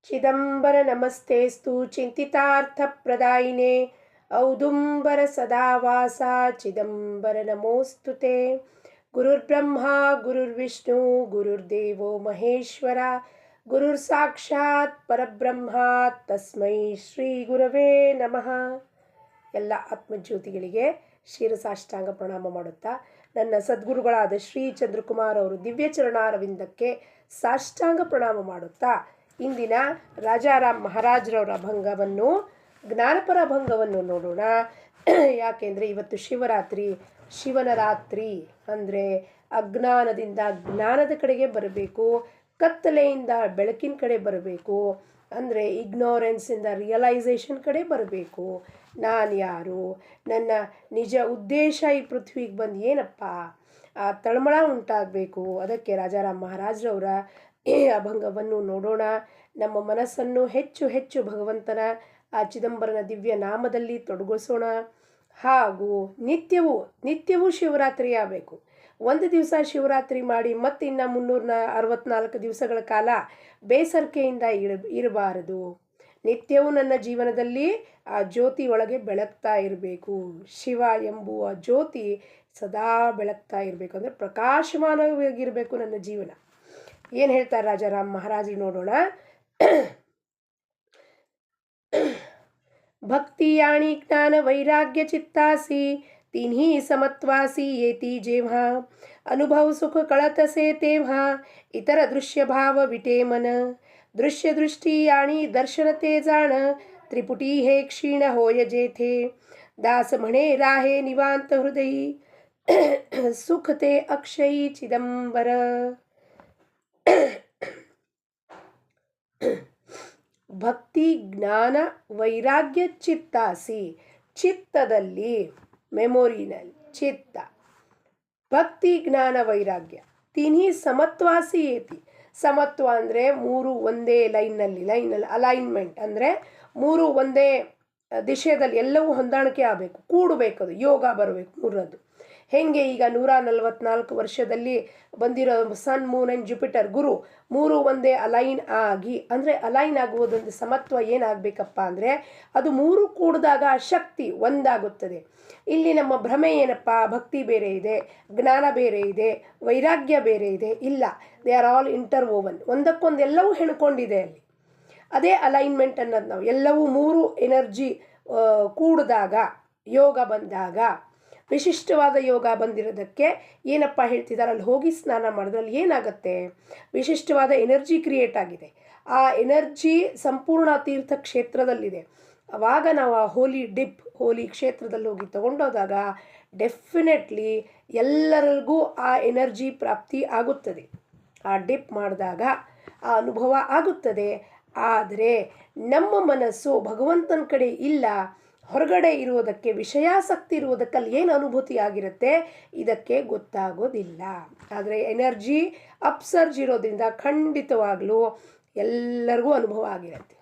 ಚಿದಂಬರ ನಮಸ್ತೆಸ್ತು ಚಿಂತಿತಾರ್ಥಪ್ರದಾಯಿನೇ ಔದುಂಬರ ಸದಾವಾಸ ಚಿದಂಬರ ನಮೋಸ್ತುತೆ. ಗುರುರ್ಬ್ರಹ್ಮ ಗುರುರ್ವಿಷ್ಣು ಗುರುರ್ದೇವೋ ಮಹೇಶ್ವರ ಗುರುರ್ ಸಾಕ್ಷಾತ್ ಪರಬ್ರಹ್ಮ ತಸ್ಮೈ ಶ್ರೀ ಗುರವೇ ನಮಃ. ಎಲ್ಲ ಆತ್ಮಜ್ಯೋತಿಗಳಿಗೆ ಶಿರಸಾಷ್ಟಾಂಗ ಪ್ರಣಾಮ ಮಾಡುತ್ತಾ ನನ್ನ ಸದ್ಗುರುಗಳಾದ ಶ್ರೀ ಚಂದ್ರಕುಮಾರ್ ಅವರು ದಿವ್ಯ ಚರಣಾರವಿಂದಕ್ಕೆ ಸಾಷ್ಟಾಂಗ ಪ್ರಣಾಮ ಮಾಡುತ್ತಾ ಇಂದಿನ ರಾಜಾರಾಮ್ ಮಹಾರಾಜರವರ ಅಭಂಗವನ್ನು ಜ್ಞಾನಪರ ಅಭಂಗವನ್ನು ನೋಡೋಣ. ಯಾಕೆಂದರೆ ಇವತ್ತು ಶಿವರಾತ್ರಿ, ಶಿವನ ರಾತ್ರಿ ಅಂದರೆ ಅಜ್ಞಾನದಿಂದ ಜ್ಞಾನದ ಕಡೆಗೆ ಬರಬೇಕು, ಕತ್ತಲೆಯಿಂದ ಬೆಳಕಿನ ಕಡೆ ಬರಬೇಕು, ಅಂದರೆ ಇಗ್ನೋರೆನ್ಸಿಂದ ರಿಯಲೈಸೇಷನ್ ಕಡೆ ಬರಬೇಕು. ನಾನು ಯಾರು, ನನ್ನ ನಿಜ ಉದ್ದೇಶ ಈ ಪೃಥ್ವಿಗೆ ಬಂದು ಏನಪ್ಪ, ಆ ತಳಮಳ ಉಂಟಾಗಬೇಕು. ಅದಕ್ಕೆ ರಾಜಾರಾಮ್ ಮಹಾರಾಜರವರ ಈ ಅಭಂಗವನ್ನು ನೋಡೋಣ. ನಮ್ಮ ಮನಸ್ಸನ್ನು ಹೆಚ್ಚು ಹೆಚ್ಚು ಭಗವಂತನ ಆ ಚಿದಂಬರನ ದಿವ್ಯ ನಾಮದಲ್ಲಿ ತೊಡಗಿಸೋಣ. ಹಾಗೂ ನಿತ್ಯವೂ ಶಿವರಾತ್ರಿ ಆಗಬೇಕು. ಒಂದು ದಿವಸ ಶಿವರಾತ್ರಿ ಮಾಡಿ ಮತ್ತು ಇನ್ನು 364 ದಿವಸಗಳ ಕಾಲ ಬೇಸರಿಕೆಯಿಂದ ಇರಬಾರದು. ನಿತ್ಯವೂ ನನ್ನ ಜೀವನದಲ್ಲಿ ಆ ಜ್ಯೋತಿ ಒಳಗೆ ಬೆಳಗ್ತಾ ಇರಬೇಕು. ಶಿವ ಎಂಬುವ ಜ್ಯೋತಿ ಸದಾ ಬೆಳಗ್ತಾ ಇರಬೇಕು, ಅಂದರೆ ಪ್ರಕಾಶಮಾನವಾಗಿರಬೇಕು ನನ್ನ ಜೀವನ. ಏನು ಹೇಳ್ತಾರೆ ರಾಜಾರಾಮ್ ಮಹಾರಾಜರು ನೋಡೋಣ. भक्तियाणी ज्ञान वैराग्य चित्तासी तिन्ही समत्वासी येती जेव्हा अनुभव सुख कळत से तेव्हा इतर दृश्य भाव विटे मन दृश्य दृष्टी आणि दर्शन ते जाण त्रिपुटी हे क्षीण होय जेथे दास म्हणे राहे निवांत हृदयी सुख ते अक्षयी चिदंबर. ಭಕ್ತಿ ಜ್ಞಾನ ವೈರಾಗ್ಯ ಚಿತ್ತಾಸಿ, ಚಿತ್ತದಲ್ಲಿ ಮೆಮೊರಿನಲ್ಲಿ ಚಿತ್ತ, ಭಕ್ತಿ ಜ್ಞಾನ ವೈರಾಗ್ಯ ತಿನ್ಹಿ ಸಮತ್ವಾಸಿ ಏತಿ. ಸಮತ್ವ ಅಂದರೆ ಮೂರು ಒಂದೇ ಲೈನಲ್ಲಿ ಅಲೈನ್ಮೆಂಟ್ ಅಂದರೆ ಮೂರು ಒಂದೇ ದಿಶೆಯಲ್ಲಿ ಎಲ್ಲವೂ ಹೊಂದಾಣಿಕೆ ಆಗಬೇಕು, ಕೂಡಬೇಕು, ಅದು ಯೋಗ ಬರಬೇಕು ಮೂರದ್ದು. ಹೆಂಗೆ ಈಗ 144 ವರ್ಷದಲ್ಲಿ ಬಂದಿರೋ ಸನ್, ಮೂನ್ ಆ್ಯಂಡ್ ಜುಪಿಟರ್ ಗುರು ಮೂರು ಒಂದೇ ಅಲೈನ್ ಆಗಿ, ಅಂದರೆ ಅಲೈನ್ ಆಗುವುದೊಂದು ಸಮತ್ವ ಏನಾಗಬೇಕಪ್ಪ ಅಂದರೆ ಅದು ಮೂರು ಕೂಡಿದಾಗ ಶಕ್ತಿ ಒಂದಾಗುತ್ತದೆ. ಇಲ್ಲಿ ನಮ್ಮ ಭ್ರಮೆ ಏನಪ್ಪ, ಭಕ್ತಿ ಬೇರೆ ಇದೆ, ಜ್ಞಾನ ಬೇರೆ ಇದೆ, ವೈರಾಗ್ಯ ಬೇರೆ ಇದೆ. ಇಲ್ಲ, ದೇ ಆರ್ ಆಲ್ ಇಂಟರ್ವೋವನ್, ಒಂದಕ್ಕೊಂದು ಎಲ್ಲವೂ ಹೆಣ್ಕೊಂಡಿದೆ ಅಲ್ಲಿ. ಅದೇ ಅಲೈನ್ಮೆಂಟ್ ಅನ್ನೋದು. ನಾವು ಎಲ್ಲವೂ ಮೂರು ಎನರ್ಜಿ ಕೂಡಿದಾಗ ಯೋಗ ಬಂದಾಗ, ವಿಶಿಷ್ಟವಾದ ಯೋಗ ಬಂದಿರೋದಕ್ಕೆ ಏನಪ್ಪ ಹೇಳ್ತಿದ್ದಾರೆ, ಅಲ್ಲಿ ಹೋಗಿ ಸ್ನಾನ ಮಾಡಿದ್ರಲ್ಲಿ ಏನಾಗುತ್ತೆ, ವಿಶಿಷ್ಟವಾದ ಎನರ್ಜಿ ಕ್ರಿಯೇಟ್ ಆಗಿದೆ. ಆ ಎನರ್ಜಿ ಸಂಪೂರ್ಣ ತೀರ್ಥ ಕ್ಷೇತ್ರದಲ್ಲಿದೆ. ಆವಾಗ ನಾವು ಆ ಹೋಲಿ ಕ್ಷೇತ್ರದಲ್ಲಿ ಹೋಗಿ ತಗೊಂಡೋದಾಗ ಡೆಫಿನೆಟ್ಲಿ ಎಲ್ಲರಿಗೂ ಆ ಎನರ್ಜಿ ಪ್ರಾಪ್ತಿ ಆಗುತ್ತದೆ. ಆ ಡಿಪ್ ಮಾಡಿದಾಗ ಆ ಅನುಭವ ಆಗುತ್ತದೆ. ಆದರೆ ನಮ್ಮ ಮನಸ್ಸು ಭಗವಂತನ ಕಡೆ ಇಲ್ಲ, ಹೊರಗಡೆ ಇರುವುದಕ್ಕೆ, ವಿಷಯಾಸಕ್ತಿ ಇರುವುದಕ್ಕೆ ಅಲ್ಲಿ ಏನು ಅನುಭೂತಿ ಆಗಿರುತ್ತೆ ಇದಕ್ಕೆ ಗೊತ್ತಾಗೋದಿಲ್ಲ. ಆದರೆ ಎನರ್ಜಿ ಅಪ್ಸರ್ಜ್ ಇರೋದ್ರಿಂದ ಖಂಡಿತವಾಗಲೂ ಎಲ್ಲರಿಗೂ ಅನುಭವ ಆಗಿರುತ್ತೆ.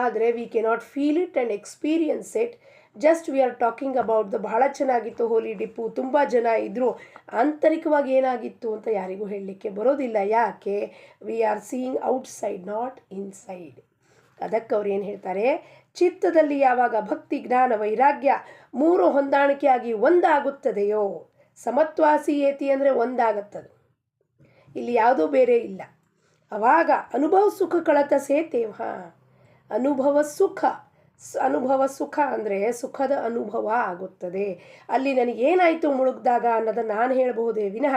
ಆದರೆ we cannot feel it and experience it. Just we are talking about ಬಹಳ ಚೆನ್ನಾಗಿತ್ತು ಹೋಲಿ ಡಿಪ್ಪು, ತುಂಬ ಜನ ಇದ್ದರು. ಆಂತರಿಕವಾಗಿ ಏನಾಗಿತ್ತು ಅಂತ ಯಾರಿಗೂ ಹೇಳಲಿಕ್ಕೆ ಬರೋದಿಲ್ಲ. ಯಾಕೆ, we are seeing outside, not inside. ಅದಕ್ಕೆ ಅವ್ರು ಏನು ಹೇಳ್ತಾರೆ, ಚಿತ್ತದಲ್ಲಿ ಯಾವಾಗ ಭಕ್ತಿ ಜ್ಞಾನ ವೈರಾಗ್ಯ ಮೂರು ಹೊಂದಾಣಿಕೆಯಾಗಿ ಒಂದಾಗುತ್ತದೆಯೋ, ಸಮತ್ವಾಸಿ ಏತಿ ಅಂದರೆ ಒಂದಾಗುತ್ತದೆ, ಇಲ್ಲಿ ಯಾವುದೂ ಬೇರೆ ಇಲ್ಲ. ಆವಾಗ ಅನುಭವ ಸುಖ ಕಳತ ಸೇತೇವ. ಅನುಭವ ಸುಖ ಅಂದರೆ ಸುಖದ ಅನುಭವ ಆಗುತ್ತದೆ. ಅಲ್ಲಿ ನನಗೇನಾಯಿತು ಮುಳುಗ್ದಾಗ ಅನ್ನೋದನ್ನು ನಾನು ಹೇಳಬಹುದೇ ವಿನಃ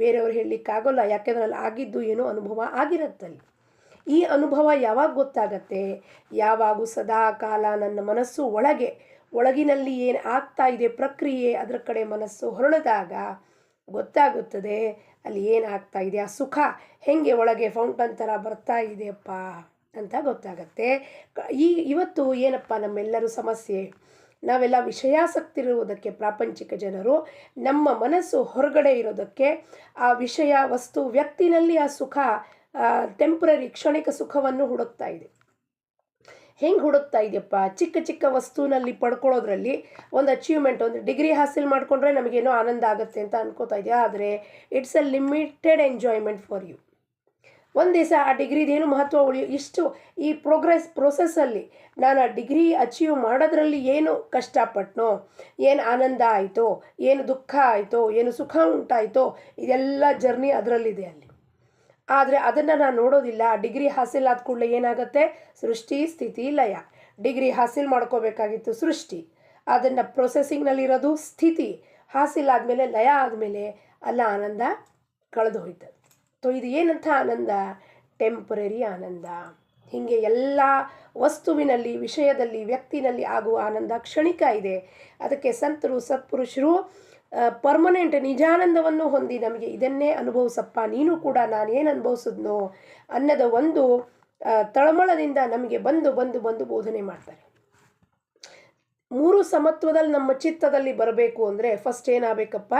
ಬೇರೆಯವ್ರು ಹೇಳಲಿಕ್ಕಾಗೋಲ್ಲ. ಯಾಕೆಂದರೆ ಅಲ್ಲಿ ಆಗಿದ್ದು ಏನೋ ಅನುಭವ ಆಗಿರುತ್ತಲ್ಲಿ. ಈ ಅನುಭವ ಯಾವಾಗ ಗೊತ್ತಾಗತ್ತೆ, ಯಾವಾಗೂ ಸದಾ ಕಾಲ ನನ್ನ ಮನಸ್ಸು ಒಳಗಿನಲ್ಲಿ ಏನು ಆಗ್ತಾ ಇದೆ ಪ್ರಕ್ರಿಯೆ ಅದರ ಕಡೆ ಮನಸ್ಸು ಹೊರಳಿದಾಗ ಗೊತ್ತಾಗುತ್ತದೆ ಅಲ್ಲಿ ಏನಾಗ್ತಾ ಇದೆ. ಆ ಸುಖ ಹೆಂಗೆ ಒಳಗೆ ಫೌಂಟನ್ ಥರ ಬರ್ತಾ ಇದೆಯಪ್ಪ ಅಂತ ಗೊತ್ತಾಗತ್ತೆ. ಇವತ್ತು ಏನಪ್ಪ ನಮ್ಮೆಲ್ಲರೂ ಸಮಸ್ಯೆ, ನಾವೆಲ್ಲ ವಿಷಯಾಸಕ್ತಿ ಇರುವುದಕ್ಕೆ, ಪ್ರಾಪಂಚಿಕ ಜನರು ನಮ್ಮ ಮನಸ್ಸು ಹೊರಗಡೆ ಇರೋದಕ್ಕೆ, ಆ ವಿಷಯ ವಸ್ತು ವ್ಯಕ್ತಿನಲ್ಲಿ ಆ ಸುಖ ಟೆಂಪ್ರರಿ ಕ್ಷಣಿಕ ಸುಖವನ್ನು ಹುಡುಕ್ತಾ ಇದೆ. ಹೆಂಗೆ ಹುಡುಕ್ತಾ ಇದೆಯಪ್ಪ, ಚಿಕ್ಕ ಚಿಕ್ಕ ವಸ್ತುವಿನಲ್ಲಿ ಪಡ್ಕೊಳ್ಳೋದ್ರಲ್ಲಿ ಒಂದು ಅಚೀವ್ಮೆಂಟ್, ಒಂದು ಡಿಗ್ರಿ ಹಾಸಿಲ್ ಮಾಡಿಕೊಂಡ್ರೆ ನಮಗೇನೋ ಆನಂದ ಆಗುತ್ತೆ ಅಂತ ಅನ್ಕೋತಾ ಇದೆಯಾ. ಆದರೆ it's a limited enjoyment for you. ಒಂದು ದಿವಸ ಆ ಡಿಗ್ರಿದೇನು ಮಹತ್ವ ಇಷ್ಟು ಈ ಪ್ರೊಸೆಸ್ಸಲ್ಲಿ ನಾನು ಆ ಡಿಗ್ರಿ ಅಚೀವ್ ಮಾಡೋದ್ರಲ್ಲಿ ಏನು ಕಷ್ಟಪಟ್ಟನೋ, ಏನು ಆನಂದ ಆಯಿತೋ, ಏನು ದುಃಖ ಆಯಿತೋ, ಏನು ಸುಖ ಉಂಟಾಯಿತೋ, ಇದೆಲ್ಲ ಜರ್ನಿ ಅದರಲ್ಲಿದೆ ಅಲ್ಲಿ. ಆದರೆ ಅದನ್ನು ನಾನು ನೋಡೋದಿಲ್ಲ. ಡಿಗ್ರಿ ಹಾಸಿಲ್ ಆದ ಕೂಡಲೇ ಏನಾಗುತ್ತೆ? ಸೃಷ್ಟಿ ಸ್ಥಿತಿ ಲಯ. ಡಿಗ್ರಿ ಹಾಸಿಲ್ ಮಾಡ್ಕೋಬೇಕಾಗಿತ್ತು ಸೃಷ್ಟಿ, ಅದನ್ನು ಪ್ರೊಸೆಸಿಂಗ್ನಲ್ಲಿರೋದು ಸ್ಥಿತಿ, ಹಾಸಿಲ್ ಆದಮೇಲೆ ಲಯ ಆದಮೇಲೆ ಅಲ್ಲ ಆನಂದ ಕಳೆದು ಹೋಯ್ತದೆ. ಇದು ಏನಂತ ಆನಂದ? ಟೆಂಪರರಿ ಆನಂದ. ಹೀಗೆ ಎಲ್ಲ ವಸ್ತುವಿನಲ್ಲಿ, ವಿಷಯದಲ್ಲಿ, ವ್ಯಕ್ತಿನಲ್ಲಿ ಆಗುವ ಆನಂದ ಕ್ಷಣಿಕ ಇದೆ. ಅದಕ್ಕೆ ಸಂತರು ಸತ್ಪುರುಷರು ಪರ್ಮನೆಂಟ್ ನಿಜಾನಂದವನ್ನು ಹೊಂದಿ ನಮಗೆ ಇದನ್ನೇ ಅನುಭವಿಸಪ್ಪ ನೀನು ಕೂಡ ನಾನೇನು ಅನುಭವಿಸಿದ್ನೋ ಅನ್ನೋದ ಒಂದು ತಳಮಳದಿಂದ ನಮಗೆ ಬಂದು ಬಂದು ಬಂದು ಬೋಧನೆ ಮಾಡ್ತಾರೆ. ಮೂರು ಸಮತ್ವದಲ್ಲಿ ನಮ್ಮ ಚಿತ್ತದಲ್ಲಿ ಬರಬೇಕು ಅಂದರೆ ಫಸ್ಟ್ ಏನಾಗಬೇಕಪ್ಪ?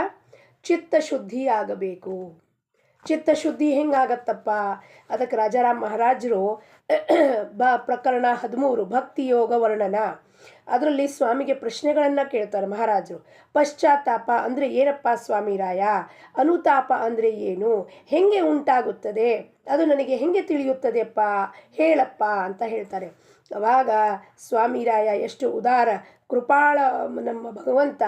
ಚಿತ್ತಶುದ್ಧಿ ಆಗಬೇಕು. ಚಿತ್ತಶುದ್ಧಿ ಹೆಂಗಾಗತ್ತಪ್ಪ? ಅದಕ್ಕೆ ರಾಜಾರಾಮ್ ಮಹಾರಾಜರು ಪ್ರಕರಣ 13 ಭಕ್ತಿ ಯೋಗ ವರ್ಣನ ಅದರಲ್ಲಿ ಸ್ವಾಮಿಗೆ ಪ್ರಶ್ನೆಗಳನ್ನು ಕೇಳ್ತಾರೆ ಮಹಾರಾಜರು. ಪಶ್ಚಾತ್ತಾಪ ಅಂದರೆ ಏನಪ್ಪ ಸ್ವಾಮಿ ರಾಯ? ಅನುತಾಪ ಅಂದರೆ ಏನು? ಹೆಂಗೆ ಉಂಟಾಗುತ್ತದೆ? ಅದು ನನಗೆ ಹೆಂಗೆ ತಿಳಿಯುತ್ತದೆಯಪ್ಪ? ಹೇಳಪ್ಪ ಅಂತ ಹೇಳ್ತಾರೆ. ಅವಾಗ ಸ್ವಾಮಿರಾಯ ಎಷ್ಟು ಉದಾರ ಕೃಪಾಳ ನಮ್ಮ ಭಗವಂತ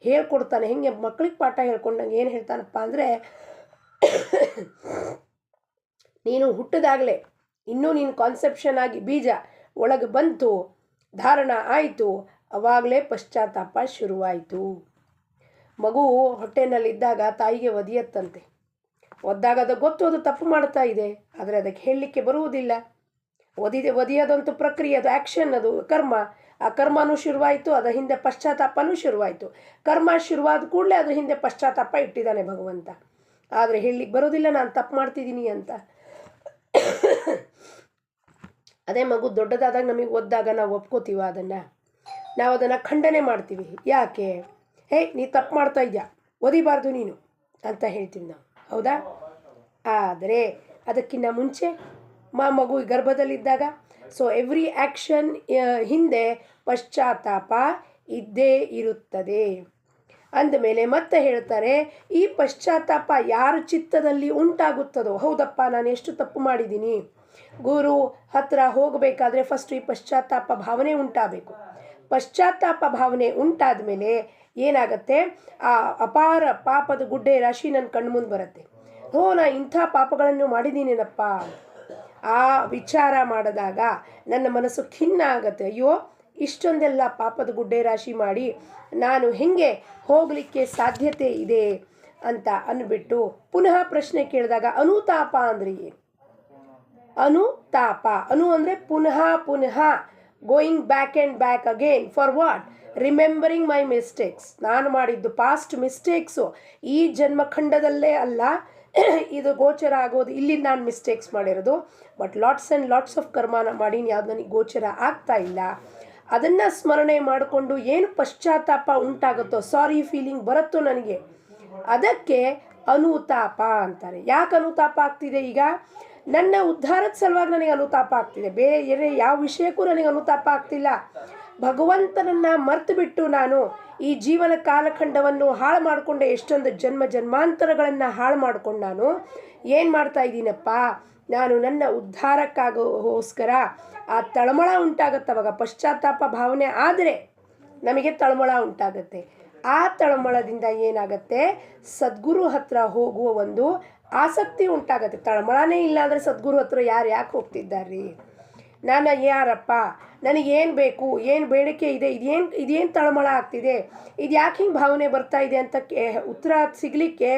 ಹೇಳ್ಕೊಡ್ತಾನೆ. ಹೆಂಗೆ ಮಕ್ಕಳಿಗೆ ಪಾಠ ಹೇಳ್ಕೊಂಡಂಗೆ ಏನು ಹೇಳ್ತಾನಪ್ಪ ಅಂದರೆ, ನೀನು ಹುಟ್ಟಿದಾಗಲೇ ಇನ್ನೂ ನೀನು ಕಾನ್ಸೆಪ್ಷನ್ ಆಗಿ ಬೀಜ ಒಳಗೆ ಬಂತು, ಧಾರಣ ಆಯಿತು, ಅವಾಗಲೇ ಪಶ್ಚಾತ್ತಾಪ ಶುರುವಾಯಿತು. ಮಗು ಹೊಟ್ಟೆನಲ್ಲಿದ್ದಾಗ ತಾಯಿಗೆ ಒದಿಯತ್ತಂತೆ. ಒದ್ದಾಗ ಅದು ಗೊತ್ತು, ಅದು ತಪ್ಪು ಮಾಡ್ತಾ ಇದೆ, ಆದರೆ ಅದಕ್ಕೆ ಹೇಳಲಿಕ್ಕೆ ಬರುವುದಿಲ್ಲ. ಒದಿಯೋದಂತೂ ಪ್ರಕ್ರಿಯೆ, ಅದು ಆ್ಯಕ್ಷನ್, ಅದು ಕರ್ಮ. ಆ ಕರ್ಮನೂ ಶುರುವಾಯಿತು, ಅದರ ಹಿಂದೆ ಪಶ್ಚಾತ್ತಾಪನೂ ಶುರುವಾಯಿತು. ಕರ್ಮ ಶುರುವಾದ ಕೂಡಲೇ ಅದ್ರ ಹಿಂದೆ ಪಶ್ಚಾತ್ತಾಪ ಇಟ್ಟಿದ್ದಾನೆ ಭಗವಂತ. ಆದರೆ ಹೇಳಲಿಕ್ಕೆ ಬರೋದಿಲ್ಲ ನಾನು ತಪ್ಪು ಮಾಡ್ತಿದ್ದೀನಿ ಅಂತ. ಅದೇ ಮಗು ದೊಡ್ಡದಾದಾಗ ನಮಗೆ ಒದ್ದಾಗ ನಾವು ಒಪ್ಕೋತೀವ, ನಾವು ಅದನ್ನು ಖಂಡನೆ ಮಾಡ್ತೀವಿ. ಯಾಕೆ? ನೀ ತಪ್ಪು ಮಾಡ್ತಾ ಇದೆಯಾ, ಒದಿಬಾರ್ದು ನೀನು ಅಂತ ಹೇಳ್ತೀವಿ ನಾವು, ಹೌದಾ? ಆದರೆ ಅದಕ್ಕಿಂತ ಮುಂಚೆ ಮಗು ಗರ್ಭದಲ್ಲಿದ್ದಾಗ ಸೊ ಎವ್ರಿ ಆ್ಯಕ್ಷನ್ ಹಿಂದೆ ಪಶ್ಚಾತ್ತಾಪ ಇದ್ದೇ ಇರುತ್ತದೆ. ಅಂದಮೇಲೆ ಮತ್ತೆ ಹೇಳ್ತಾರೆ, ಈ ಪಶ್ಚಾತ್ತಾಪ ಯಾರ ಚಿತ್ತದಲ್ಲಿ ಉಂಟಾಗುತ್ತದೋ, ಹೌದಪ್ಪ ನಾನು ಎಷ್ಟು ತಪ್ಪು ಮಾಡಿದ್ದೀನಿ, ಗುರು ಹತ್ರ ಹೋಗಬೇಕಾದ್ರೆ ಫಸ್ಟ್ ಈ ಪಶ್ಚಾತ್ತಾಪ ಭಾವನೆ ಉಂಟಾಗಬೇಕು. ಪಶ್ಚಾತ್ತಾಪ ಭಾವನೆ ಉಂಟಾದ ಮೇಲೆ ಏನಾಗುತ್ತೆ? ಆ ಅಪಾರ ಪಾಪದ ಗುಡ್ಡೆ ರಾಶಿ ನನ್ನ ಕಣ್ಮುಂದೆ ಬರುತ್ತೆ. ನಾ ಇಂಥ ಪಾಪಗಳನ್ನು ಮಾಡಿದ್ದೀನೇನಪ್ಪ. ಆ ವಿಚಾರ ಮಾಡಿದಾಗ ನನ್ನ ಮನಸ್ಸು ಖಿನ್ನ ಆಗುತ್ತೆ. ಅಯ್ಯೋ, ಇಷ್ಟೊಂದೆಲ್ಲ ಪಾಪದ ಗುಡ್ಡೆ ರಾಶಿ ಮಾಡಿ ನಾನು ಹೆಂಗೆ ಹೋಗಲಿಕ್ಕೆ ಸಾಧ್ಯತೆ ಇದೆ ಅಂತ ಅಂದ್ಬಿಟ್ಟು ಪುನಃ ಪ್ರಶ್ನೆ ಕೇಳಿದಾಗ ಅನುತಾಪ ಅಂದರೆ ಏನು? ಅನುತಾಪ, ಅನು ಅಂದರೆ ಪುನಃ ಪುನಃ, going back and back again. For what? Remembering my mistakes. ನಾನು ಮಾಡಿದ್ದು ಪಾಸ್ಟ್ ಮಿಸ್ಟೇಕ್ಸು ಈ ಜನ್ಮಖಂಡದಲ್ಲೇ ಅಲ್ಲ, ಇದು ಗೋಚರ ಆಗೋದು ಇಲ್ಲಿ ನಾನು ಮಿಸ್ಟೇಕ್ಸ್ ಮಾಡಿರೋದು. But lots and lots of ಕರ್ಮಾನ ಮಾಡೀನಿ, ಯಾವ್ದು ನನಗೆ ಗೋಚರ ಆಗ್ತಾ ಇಲ್ಲ. ಅದನ್ನು ಸ್ಮರಣೆ ಮಾಡಿಕೊಂಡು ಏನು ಪಶ್ಚಾತ್ತಾಪ ಉಂಟಾಗುತ್ತೋ, ಸಾರಿ ಫೀಲಿಂಗ್ ಬರುತ್ತೋ ನನಗೆ, ಅದಕ್ಕೆ ಅನುತಾಪ ಅಂತಾರೆ. ಯಾಕೆ ಅನುತಾಪ ಆಗ್ತಿದೆ? ಈಗ ನನ್ನ ಉದ್ಧಾರದ ಸಲುವಾಗಿ ನನಗೆ ಅನುತಾಪ ಆಗ್ತಿದೆ, ಬೇರೆ ಯಾವ ವಿಷಯಕ್ಕೂ ನನಗೆ ಅನುತಾಪ ಆಗ್ತಿಲ್ಲ. ಭಗವಂತನನ್ನು ಮರೆತು ಬಿಟ್ಟು ನಾನು ಈ ಜೀವನ ಕಾಲಖಂಡವನ್ನು ಹಾಳು ಮಾಡಿಕೊಂಡೆ. ಎಷ್ಟೊಂದು ಜನ್ಮಾಂತರಗಳನ್ನು ಹಾಳು ಮಾಡ್ಕೊಂಡು ನಾನು ಏನು ಮಾಡ್ತಾ ಇದ್ದೀನಪ್ಪ, ನಾನು ನನ್ನ ಉದ್ಧಾರಕ್ಕಾಗೋಸ್ಕರ ಆ ತಳಮಳ ಉಂಟಾಗುತ್ತೆ. ಅವಾಗ ಪಶ್ಚಾತ್ತಾಪ ಭಾವನೆ ಆದರೆ ನಮಗೆ ತಳಮಳ ಉಂಟಾಗುತ್ತೆ. ಆ ತಳಮಳದಿಂದ ಏನಾಗುತ್ತೆ? ಸದ್ಗುರು ಹತ್ರ ಹೋಗುವ ಒಂದು ಆಸಕ್ತಿ ಉಂಟಾಗುತ್ತೆ. ತಳಮಳನೇ ಇಲ್ಲ ಅಂದರೆ ಸದ್ಗುರು ಹತ್ರ ಯಾಕೆ ಹೋಗ್ತಿದ್ದಾರ್ರಿ? ನಾನು ಯಾರಪ್ಪ, ನನಗೇನು ಬೇಕು, ಏನು ಬೇಡಿಕೆ ಇದೆ, ಇದೇನು ತಳಮಳ ಆಗ್ತಿದೆ, ಇದು ಯಾಕೆ ಹಿಂಗೆ ಭಾವನೆ ಬರ್ತಾ ಇದೆ ಅಂತ ಉತ್ತರ ಸಿಗಲಿಕ್ಕೆ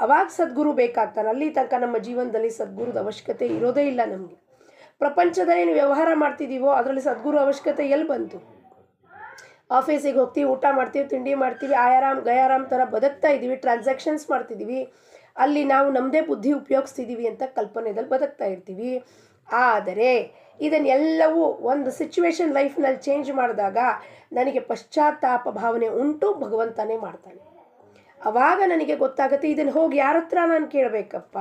ಅವಾಗ ಸದ್ಗುರು ಬೇಕಾಗ್ತಾನೆ. ಅಲ್ಲಿ ತನಕ ನಮ್ಮ ಜೀವನದಲ್ಲಿ ಸದ್ಗುರುದ ಅವಶ್ಯಕತೆ ಇರೋದೇ ಇಲ್ಲ ನಮಗೆ. ಪ್ರಪಂಚದಲ್ಲಿ ಏನು ವ್ಯವಹಾರ ಮಾಡ್ತಿದ್ದೀವೋ ಅದರಲ್ಲಿ ಸದ್ಗುರು ಅವಶ್ಯಕತೆ ಎಲ್ಲಿ ಬಂತು? ಆಫೀಸಿಗೆ ಹೋಗ್ತೀವಿ, ಊಟ ಮಾಡ್ತೀವಿ, ತಿಂಡಿ ಮಾಡ್ತೀವಿ, ಆಯಾರಾಮ್ ಗಯಾರಾಮ್ ಥರ ಬದುಕ್ತಾ ಇದ್ದೀವಿ, ಟ್ರಾನ್ಸಾಕ್ಷನ್ಸ್ ಮಾಡ್ತಿದ್ದೀವಿ, ಅಲ್ಲಿ ನಾವು ನಮ್ಮದೇ ಬುದ್ಧಿ ಉಪಯೋಗಿಸ್ತಿದ್ದೀವಿ ಅಂತ ಕಲ್ಪನೆಯಲ್ಲಿ ಬದುಕ್ತಾ ಇರ್ತೀವಿ. ಆದರೆ ಇದನ್ನೆಲ್ಲವೂ ಒಂದು ಸಿಚುವೇಶನ್ ಲೈಫ್ನಲ್ಲಿ ಚೇಂಜ್ ಮಾಡಿದಾಗ ನನಗೆ ಪಶ್ಚಾತ್ತಾಪ ಭಾವನೆ ಉಂಟು, ಭಗವಂತನೇ ಮಾಡ್ತಾನೆ. ಆವಾಗ ನನಗೆ ಗೊತ್ತಾಗುತ್ತೆ ಇದನ್ನು ಹೋಗಿ ಯಾರ ಹತ್ರ ನಾನು ಕೇಳಬೇಕಪ್ಪ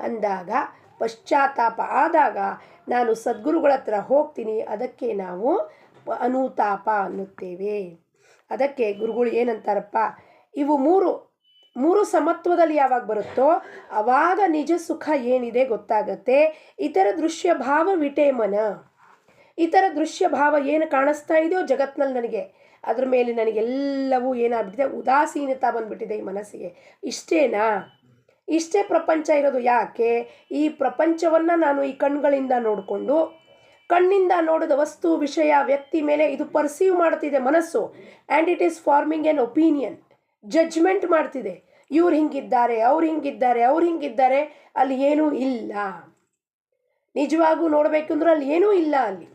ಅಂದಾಗ, ಪಶ್ಚಾತ್ತಾಪ ಆದಾಗ ನಾನು ಸದ್ಗುರುಗಳ ಹತ್ರ ಹೋಗ್ತೀನಿ. ಅದಕ್ಕೆ ನಾವು ಅನುತಾಪ ಅನ್ನುತ್ತೇವೆ. ಅದಕ್ಕೆ ಗುರುಗಳು ಏನಂತಾರಪ್ಪ, ಇವು ಮೂರು ಮೂರು ಸಮತ್ವದಲ್ಲಿ ಯಾವಾಗ ಬರುತ್ತೋ ಆವಾಗ ನಿಜ ಸುಖ ಏನಿದೆ ಗೊತ್ತಾಗತ್ತೆ. ಇತರ ದೃಶ್ಯ ಭಾವ ವಿಟೇಮನ, ಇತರ ದೃಶ್ಯ ಭಾವ ಏನು ಕಾಣಿಸ್ತಾ ಇದೆಯೋ ಜಗತ್ನಲ್ಲಿ ನನಗೆ ಅದ್ರ ಮೇಲೆ ನನಗೆಲ್ಲವೂ ಏನಾಗ್ಬಿಟ್ಟಿದೆ, ಉದಾಸೀನತಾ ಬಂದ್ಬಿಟ್ಟಿದೆ ಈ ಮನಸ್ಸಿಗೆ. ಇಷ್ಟೇನಾ? ಇಷ್ಟೇ ಪ್ರಪಂಚ ಇರೋದು. ಯಾಕೆ? ಈ ಪ್ರಪಂಚವನ್ನು ನಾನು ಈ ಕಣ್ಗಳಿಂದ ನೋಡಿಕೊಂಡು, ಕಣ್ಣಿಂದ ನೋಡಿದ ವಸ್ತು ವಿಷಯ ವ್ಯಕ್ತಿ ಮೇಲೆ ಇದು ಪರ್ಸೀವ್ ಮಾಡ್ತಿದೆ ಮನಸ್ಸು. And it is forming an opinion, judgement ಮಾಡ್ತಿದೆ. ಇವ್ರು ಹಿಂಗಿದ್ದಾರೆ, ಅವ್ರು ಹಿಂಗಿದ್ದಾರೆ, ಅವ್ರು ಹಿಂಗಿದ್ದಾರೆ. ಅಲ್ಲಿ ಏನೂ ಇಲ್ಲ. ನಿಜವಾಗೂ ನೋಡಬೇಕಂದ್ರೆ ಅಲ್ಲಿ ಏನೂ ಇಲ್ಲ. ಅಲ್ಲಿ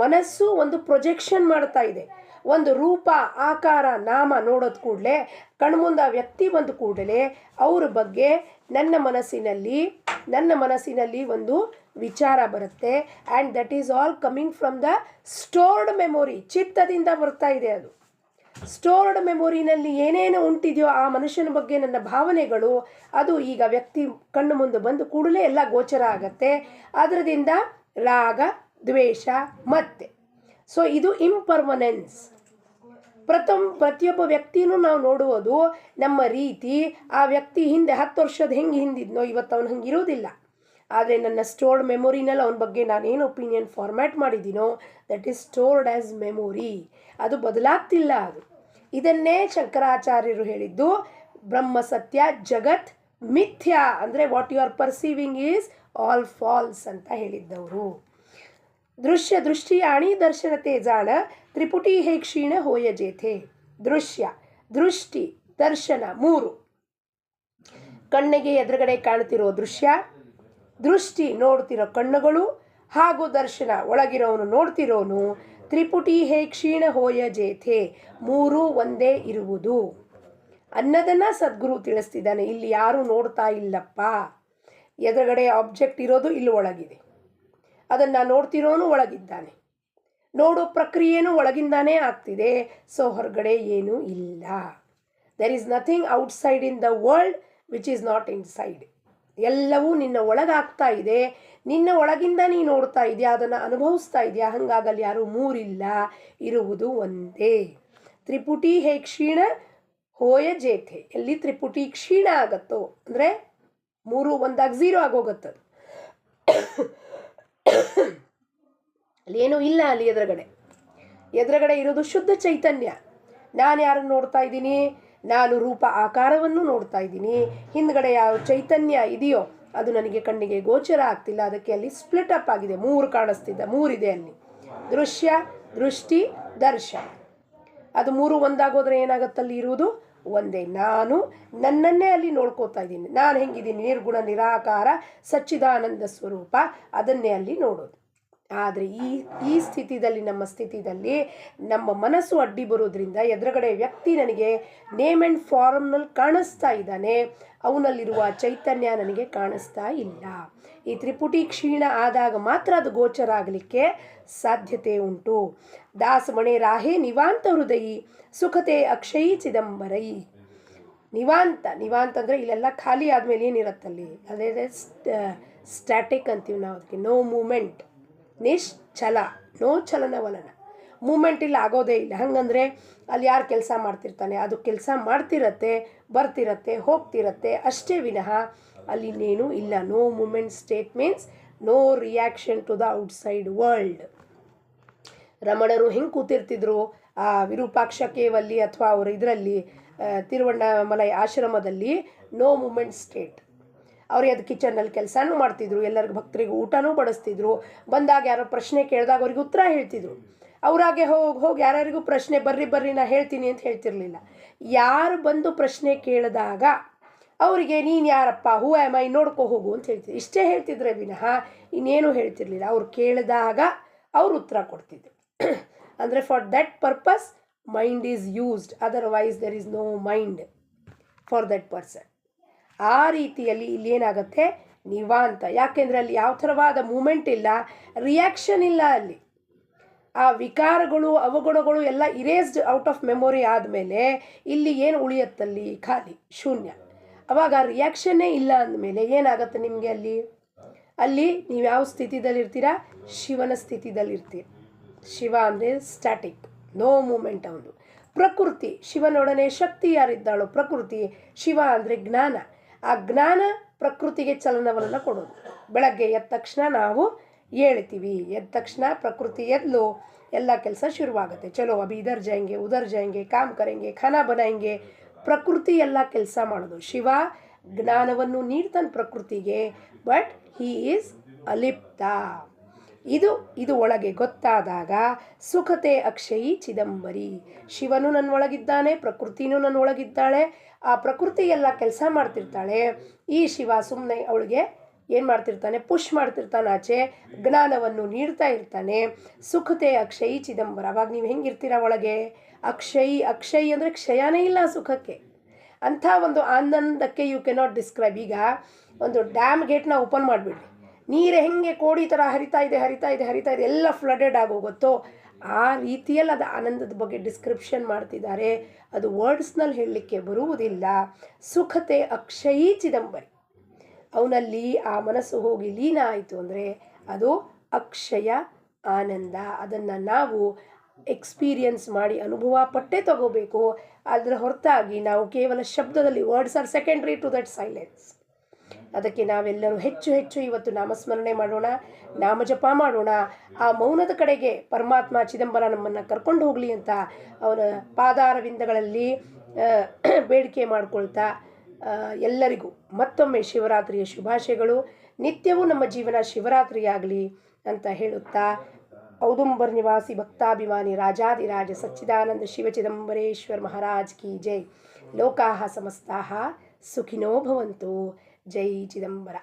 ಮನಸ್ಸು ಒಂದು ಪ್ರೊಜೆಕ್ಷನ್ ಮಾಡ್ತಾ ಇದೆ. ಒಂದು ರೂಪ ಆಕಾರ ನಾಮ ನೋಡೋದು ಕೂಡಲೇ, ಕಣ್ಮುಂದ ವ್ಯಕ್ತಿ ಬಂದ ಕೂಡಲೇ ಅವ್ರ ಬಗ್ಗೆ ನನ್ನ ಮನಸ್ಸಿನಲ್ಲಿ ಒಂದು ವಿಚಾರ ಬರುತ್ತೆ. And that is all coming from the stored memory. ಚಿತ್ತದಿಂದ ಬರ್ತಾ ಇದೆ ಅದು. ಸ್ಟೋರ್ಡ್ ಮೆಮೊರಿನಲ್ಲಿ ಏನೇನು ಉಂಟಿದೆಯೋ ಆ ಮನುಷ್ಯನ ಬಗ್ಗೆ ನನ್ನ ಭಾವನೆಗಳು, ಅದು ಈಗ ವ್ಯಕ್ತಿ ಕಣ್ಣು ಮುಂದೆ ಬಂದು ಕೂಡಲೇ ಎಲ್ಲ ಗೋಚರ ಆಗತ್ತೆ. ಅದರಿಂದ ರಾಗ ದ್ವೇಷ ಮತ್ತೆ. ಸೊ ಇದು ಇಂಪರ್ಮನೆನ್ಸ್. ಪ್ರತಿಯೊಬ್ಬ ವ್ಯಕ್ತಿನೂ ನಾವು ನೋಡುವುದು ನಮ್ಮ ರೀತಿ. ಆ ವ್ಯಕ್ತಿ ಹಿಂದೆ 10 ವರ್ಷದ ಹೆಂಗೆ ಹಿಂದಿದ್ನೋ ಇವತ್ತು ಅವನು ಹಂಗೆ ಇರೋದಿಲ್ಲ. ಆದರೆ ನನ್ನ ಸ್ಟೋರ್ಡ್ ಮೆಮೊರಿನಲ್ಲಿ ಅವನ ಬಗ್ಗೆ ನಾನೇನು ಒಪಿನಿಯನ್ ಫಾರ್ಮ್ಯಾಟ್ ಮಾಡಿದ್ದೀನೋ that is stored as memory. ಅದು ಬದಲಾಗ್ತಿಲ್ಲ. ಅದು ಇದನ್ನೇ ಶಂಕರಾಚಾರ್ಯರು ಹೇಳಿದ್ದು, ಬ್ರಹ್ಮ ಸತ್ಯ ಜಗತ್ ಮಿಥ್ಯಾ ಅಂದರೆ what you are perceiving is all false ಅಂತ ಹೇಳಿದ್ದವರು. ದೃಶ್ಯ ದೃಷ್ಟಿ ಆಣಿ ದರ್ಶನತೆ ಜಾಣ ತ್ರಿಪುಟಿ ಹೇ ಕ್ಷೀಣ ಹೋಯ ಜೇಥೆ. ದೃಶ್ಯ ದೃಷ್ಟಿ ದರ್ಶನ ಮೂರು. ಕಣ್ಣಿಗೆ ಎದುರುಗಡೆ ಕಾಣ್ತಿರೋ ದೃಶ್ಯ, ದೃಷ್ಟಿ ನೋಡ್ತಿರೋ ಕಣ್ಣುಗಳು, ಹಾಗೂ ದರ್ಶನ ಒಳಗಿರೋನು ನೋಡ್ತಿರೋನು. ತ್ರಿಪುಟಿ ಹೇ ಕ್ಷೀಣ ಹೋಯ ಜೇಥೆ, ಮೂರೂ ಒಂದೇ ಇರುವುದು ಅನ್ನೋದನ್ನು ಸದ್ಗುರು ತಿಳಿಸ್ತಿದ್ದಾನೆ. ಇಲ್ಲಿ ಯಾರೂ ನೋಡ್ತಾ ಇಲ್ಲಪ್ಪ. ಎದುರುಗಡೆ ಆಬ್ಜೆಕ್ಟ್ ಇರೋದು ಇಲ್ಲಿ ಒಳಗಿದೆ, ಅದನ್ನು ನೋಡ್ತಿರೋನು ಒಳಗಿದ್ದಾನೆ, ನೋಡೋ ಪ್ರಕ್ರಿಯೆನೂ ಒಳಗಿಂದಾನೇ ಆಗ್ತಿದೆ. ಸೊ ಹೊರಗಡೆ ಏನೂ ಇಲ್ಲ. There is nothing outside in the world which is not inside. ಎಲ್ಲವೂ ನಿನ್ನ ಒಳಗಾಗ್ತಾ ಇದೆ. ನಿನ್ನ ಒಳಗಿಂದ ನೀ ನೋಡ್ತಾ ಇದೆಯಾ, ಅದನ್ನು ಅನುಭವಿಸ್ತಾ ಇದೆಯಾ. ಹಾಗಾಗಲ್ಲಿ ಯಾರೂ ಮೂರಿಲ್ಲ, ಇರುವುದು ಒಂದೇ. ತ್ರಿಪುಟಿ ಹೇ ಕ್ಷೀಣ ಹೋಯ ಜೇಥೆ. ಎಲ್ಲಿ ತ್ರಿಪುಟಿ ಕ್ಷೀಣ ಆಗತ್ತೋ ಅಂದರೆ ಮೂರು ಒಂದಾಗ 0 ಆಗೋಗತ್ತದು. ಅಲ್ಲಿ ಏನೂ ಇಲ್ಲ. ಅಲ್ಲಿ ಎದುರುಗಡೆ ಇರೋದು ಶುದ್ಧ ಚೈತನ್ಯ. ನಾನು ಯಾರನ್ನು ನೋಡ್ತಾ ಇದ್ದೀನಿ? ನಾನು ರೂಪ ಆಕಾರವನ್ನು ನೋಡ್ತಾ ಇದ್ದೀನಿ. ಹಿಂದ್ಗಡೆ ಯಾವ ಚೈತನ್ಯ ಇದೆಯೋ ಅದು ನನಗೆ ಕಣ್ಣಿಗೆ ಗೋಚರ ಆಗ್ತಿಲ್ಲ. ಅದಕ್ಕೆ ಅಲ್ಲಿ ಸ್ಪ್ಲಿಟ್ ಅಪ್ ಆಗಿದೆ, 3 ಕಾಣಿಸ್ತಿದ್ದ, 3 ಇದೆ ಅಲ್ಲಿ. ದೃಶ್ಯ ದೃಷ್ಟಿ ದರ್ಶನ, ಅದು 3 ಒಂದಾಗೋದ್ರೆ ಏನಾಗತ್ತಲ್ಲಿ ಇರುವುದು ಒಂದೇ. ನಾನು ನನ್ನನ್ನೇ ಅಲ್ಲಿ ನೋಡ್ಕೋತಾ ಇದ್ದೀನಿ. ನಾನು ಹೆಂಗಿದ್ದೀನಿ? ನಿರ್ಗುಣ ನಿರಾಕಾರ ಸಚ್ಚಿದಾನಂದ ಸ್ವರೂಪ, ಅದನ್ನೇ ಅಲ್ಲಿ ನೋಡೋದು. ಆದರೆ ಈ ಸ್ಥಿತಿದಲ್ಲಿ, ನಮ್ಮ ಸ್ಥಿತಿದಲ್ಲಿ ನಮ್ಮ ಮನಸ್ಸು ಅಡ್ಡಿ ಬರೋದ್ರಿಂದ ಎದುರುಗಡೆ ವ್ಯಕ್ತಿ ನನಗೆ ನೇಮ್ ಆ್ಯಂಡ್ ಫಾರ್ಮ್ನಲ್ಲಿ ಕಾಣಿಸ್ತಾ ಇದ್ದಾನೆ, ಅವನಲ್ಲಿರುವ ಚೈತನ್ಯ ನನಗೆ ಕಾಣಿಸ್ತಾ ಇಲ್ಲ. ಈ ತ್ರಿಪುಟಿ ಕ್ಷೀಣ ಆದಾಗ ಮಾತ್ರ ಅದು ಗೋಚರ ಆಗಲಿಕ್ಕೆ ಸಾಧ್ಯತೆ ಉಂಟು. ದಾಸಮಣೆ ರಾಹೇ ನಿವಾಂತ ಹೃದಯಿ ಸುಖತೆ ಅಕ್ಷಯಿ ಚಿದಂಬರೈ. ನಿವಾಂತ ಅಂದರೆ ಇಲ್ಲೆಲ್ಲ ಖಾಲಿ ಆದಮೇಲೆ ಏನಿರುತ್ತಲ್ಲಿ, ಅದೇ ಸ್ಟ್ಯಾಟಿಕ್ ಅಂತೀವಿ ನಾವು ಅದಕ್ಕೆ. ನೋ ಮೂಮೆಂಟ್, ನಿಶ್ಚಲ, ನೋ ಚಲನವಲನ. ಮೂಮೆಂಟ್ ಇಲ್ಲ, ಆಗೋದೇ ಇಲ್ಲ. ಹಂಗಂದರೆ ಅಲ್ಲಿ ಯಾರು ಕೆಲಸ ಮಾಡ್ತಿರ್ತಾನೆ ಅದು ಕೆಲಸ ಮಾಡ್ತಿರತ್ತೆ, ಬರ್ತಿರತ್ತೆ, ಹೋಗ್ತಿರತ್ತೆ ಅಷ್ಟೇ ವಿನಃ ಅಲ್ಲಿ ಇನ್ನೇನು ಇಲ್ಲ. No movement state means no reaction to the outside world. ರಮಣರು ಹೆಂಗೆ ಕೂತಿರ್ತಿದ್ರು ಆ ವಿರೂಪಾಕ್ಷ ಕೇವಲ್ಲಿ ಅಥವಾ ಅವರು ಇದರಲ್ಲಿ ತಿರುವಣ್ಣಾಮಲೈ ಆಶ್ರಮದಲ್ಲಿ, ನೋ ಮೂಮೆಂಟ್ ಸ್ಟೇಟ್. ಅವ್ರಿಗೆ ಅದು ಕಿಚನ್ನಲ್ಲಿ ಕೆಲಸನೂ ಮಾಡ್ತಿದ್ರು, ಎಲ್ಲರಿಗೂ ಭಕ್ತರಿಗೆ ಊಟನೂ ಬಡಿಸ್ತಿದ್ರು. ಬಂದಾಗ ಯಾರೋ ಪ್ರಶ್ನೆ ಕೇಳಿದಾಗ ಅವ್ರಿಗೆ ಉತ್ತರ ಹೇಳ್ತಿದ್ರು. ಅವರಾಗೆ ಹೋಗಿ ಯಾರ್ಯಾರಿಗೂ ಪ್ರಶ್ನೆ ಬರ್ರಿ ನಾ ಹೇಳ್ತೀನಿ ಅಂತ ಹೇಳ್ತಿರ್ಲಿಲ್ಲ. ಯಾರು ಬಂದು ಪ್ರಶ್ನೆ ಕೇಳಿದಾಗ ಅವರಿಗೆ ನೀನು ಯಾರಪ್ಪ, ಹೂ ಆಮ್ ಐ, ನೋಡ್ಕೊ ಹೋಗು ಅಂತ ಹೇಳ್ತಿದ್ರು. ಇಷ್ಟೇ ಹೇಳ್ತಿದ್ರೆ ವಿನಃ ಇನ್ನೇನು ಹೇಳ್ತಿರ್ಲಿಲ್ಲ. ಅವ್ರು ಕೇಳಿದಾಗ ಅವ್ರು ಉತ್ತರ ಕೊಡ್ತಿದ್ರು. ಅಂದರೆ for that purpose mind is used, otherwise there is no mind for that person. ಆ ರೀತಿಯಲ್ಲಿ ಇಲ್ಲಿ ಏನಾಗುತ್ತೆ ನಿವಾಂತ. ಯಾಕೆಂದರೆ ಅಲ್ಲಿ ಯಾವ ಥರವಾದ ಮೂಮೆಂಟ್ ಇಲ್ಲ, ರಿಯಾಕ್ಷನ್ ಇಲ್ಲ. ಅಲ್ಲಿ ಆ ವಿಕಾರಗಳು ಅವಗುಣಗಳು ಎಲ್ಲ ಇರೇಸ್ಡ್ ಔಟ್ ಆಫ್ ಮೆಮೊರಿ ಆದಮೇಲೆ ಇಲ್ಲಿ ಏನು ಉಳಿಯತ್ತಲ್ಲಿ? ಖಾಲಿ ಶೂನ್ಯ. ಅವಾಗ ರಿಯಾಕ್ಷನ್ನೇ ಇಲ್ಲ ಅಂದಮೇಲೆ ಏನಾಗುತ್ತೆ ನಿಮಗೆ? ಅಲ್ಲಿ ನೀವು ಯಾವ ಸ್ಥಿತಿದಲ್ಲಿರ್ತೀರಾ? ಶಿವನ ಸ್ಥಿತಿದಲ್ಲಿರ್ತೀರ. ಶಿವ ಅಂದರೆ ಸ್ಟ್ಯಾಟಿಕ್, ನೋ ಮೂಮೆಂಟ್. ಅವನು ಪ್ರಕೃತಿ, ಶಿವನೊಡನೆ ಶಕ್ತಿ ಯಾರಿದ್ದಾಳೋ ಪ್ರಕೃತಿ, ಶಿವ ಅಂದರೆ ಜ್ಞಾನ. ಆ ಜ್ಞಾನ ಪ್ರಕೃತಿಗೆ ಚಲನವಲನ ಕೊಡೋದು. ಬೆಳಗ್ಗೆ ಎದ್ದ ತಕ್ಷಣ ನಾವು ಹೇಳ್ತೀವಿ, ಎದ್ದ ತಕ್ಷಣ ಪ್ರಕೃತಿ ಎದ್ಲು ಎಲ್ಲ ಕೆಲಸ ಶುರುವಾಗುತ್ತೆ. ಚಲೋ ಅಭಿ ಇದರ್ ಜಾಯಂಗೆ ಉದರ್ ಜಾಯಂಗೆ ಕಾಮ್ ಕರೆಂಗೆ ಖಾನಾ ಬನಾಯಂಗೆ, ಪ್ರಕೃತಿ ಎಲ್ಲ ಕೆಲಸ ಮಾಡೋದು. ಶಿವ ಜ್ಞಾನವನ್ನು ನೀಡ್ತಾನೆ ಪ್ರಕೃತಿಗೆ, ಬಟ್ ಹೀ ಈಸ್ ಅಲಿಪ್ತ. ಇದು ಒಳಗೆ ಗೊತ್ತಾದಾಗ ಸುಖತೆ ಅಕ್ಷಯಿ ಚಿದಂಬರಿ, ಶಿವನು ನನ್ನೊಳಗಿದ್ದಾನೆ, ಪ್ರಕೃತಿನೂ ನನ್ನೊಳಗಿದ್ದಾಳೆ, ಆ ಪ್ರಕೃತಿ ಎಲ್ಲ ಕೆಲಸ ಮಾಡ್ತಿರ್ತಾಳೆ. ಈ ಶಿವ ಸುಮ್ಮನೆ ಅವಳಿಗೆ ಏನು ಮಾಡ್ತಿರ್ತಾನೆ, ಪುಷ್ ಮಾಡ್ತಿರ್ತಾನೆ, ಆಚೆ ಜ್ಞಾನವನ್ನು ನೀಡ್ತಾ ಇರ್ತಾನೆ. ಸುಖತೆ ಅಕ್ಷಯಿ ಚಿದಂಬರ. ಅವಾಗ ನೀವು ಹೆಂಗಿರ್ತೀರ ಒಳಗೆ? ಅಕ್ಷಯಿ ಅಂದರೆ ಕ್ಷಯನೇ ಇಲ್ಲ ಸುಖಕ್ಕೆ. ಅಂಥ ಒಂದು ಆನಂದಕ್ಕೆ ಯು ಕೆನಾಟ್ ಡಿಸ್ಕ್ರೈಬ್. ಈಗ ಒಂದು ಡ್ಯಾಮ್ ಗೇಟ್ನ ಓಪನ್ ಮಾಡಿಬಿಡ್ರಿ, ನೀರು ಹೆಂಗೆ ಕೋಡಿ ಥರ ಹರಿತಾ ಇದೆ ಎಲ್ಲ ಫ್ಲಡೆಡ್ ಆಗೋಗುತ್ತೋ ಆ ರೀತಿಯಲ್ಲಿ ಅದು ಆನಂದದ ಬಗ್ಗೆ ಡಿಸ್ಕ್ರಿಪ್ಷನ್ ಮಾಡ್ತಿದ್ದಾರೆ. ಅದು ವರ್ಡ್ಸ್ನಲ್ಲಿ ಹೇಳಲಿಕ್ಕೆ ಬರುವುದಿಲ್ಲ. ಸುಖತೆ ಅಕ್ಷಯಿ ಚಿದಂಬರಿ, ಅವನಲ್ಲಿ ಆ ಮನಸ್ಸು ಹೋಗಿ ಲೀನ ಆಯಿತು ಅಂದರೆ ಅದು ಅಕ್ಷಯ ಆನಂದ. ಅದನ್ನು ನಾವು ಎಕ್ಸ್ಪೀರಿಯನ್ಸ್ ಮಾಡಿ ಅನುಭವ ಪಟ್ಟೆ ತಗೋಬೇಕು. ಅದರ ಹೊರತಾಗಿ ನಾವು ಕೇವಲ ಶಬ್ದದಲ್ಲಿ, words are secondary to that silence. ಅದಕ್ಕೆ ನಾವೆಲ್ಲರೂ ಹೆಚ್ಚು ಹೆಚ್ಚು ಇವತ್ತು ನಾಮಸ್ಮರಣೆ ಮಾಡೋಣ, ನಾಮಜಪ ಮಾಡೋಣ. ಆ ಮೌನದ ಕಡೆಗೆ ಪರಮಾತ್ಮ ಚಿದಂಬರ ನಮ್ಮನ್ನು ಕರ್ಕೊಂಡು ಹೋಗಲಿ ಅಂತ ಅವನ ಪಾದಾರವಿಂದಗಳಲ್ಲಿ ಬೇಡಿಕೆ ಮಾಡ್ಕೊಳ್ತಾ ಎಲ್ಲರಿಗೂ ಮತ್ತೊಮ್ಮೆ ಶಿವರಾತ್ರಿಯ ಶುಭಾಶಯಗಳು. ನಿತ್ಯವೂ ನಮ್ಮ ಜೀವನ ಶಿವರಾತ್ರಿಯಾಗಲಿ ಅಂತ ಹೇಳುತ್ತಾ, ಔದುಂಬರ್ ನಿವಾಸಿ ಭಕ್ತಾಭಿಮಾನಿ ರಾಜಾದಿರಾಜ ಸಚ್ಚಿದಾನಂದ ಶಿವ ಚಿದಂಬರೇಶ್ವರ ಮಹಾರಾಜ್ ಕಿ ಜೈ. ಲೋಕಾಹ ಸಮಸ್ತಾಹ ಸುಖಿನೋ ಭವಂತು. ಜೈ ಚಿದಂಬರ.